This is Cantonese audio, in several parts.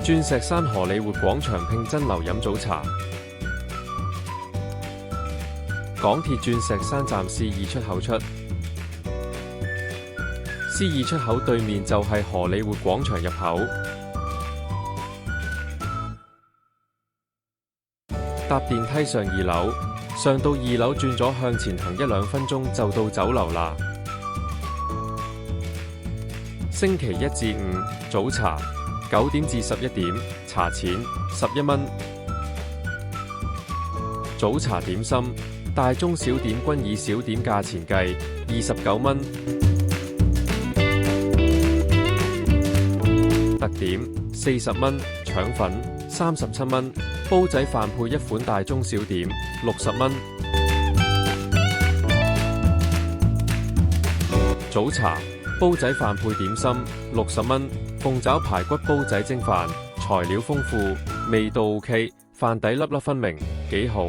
鑽石山荷里活廣場聘真流飲早茶。港鐵鑽石山站 C2 出口出 C2 出口對面就係荷里活廣場入口。搭電梯上2樓，上到2樓轉咗向前行1-2分鐘就到酒樓啦。星期1至5早茶9點至11點，茶錢11蚊。早茶點心，大中小點均以小點價錢計29蚊。特點40蚊，腸粉37蚊，煲仔飯配一款大中小點60蚊。早茶煲仔飯配點心60蚊，鳳爪排骨煲仔蒸飯，材料豐富，味道 OK， 飯底粒粒分明，幾好。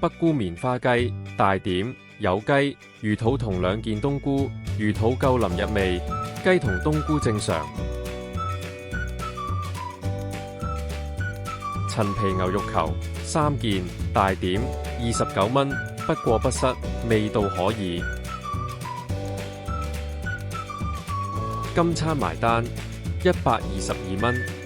北菇棉花雞大點，有雞、魚肚同2件冬菇，魚肚夠淋入味，雞同冬菇正常。陳皮牛肉球3件大點29蚊，不過不失，味道可以。今餐埋單122蚊。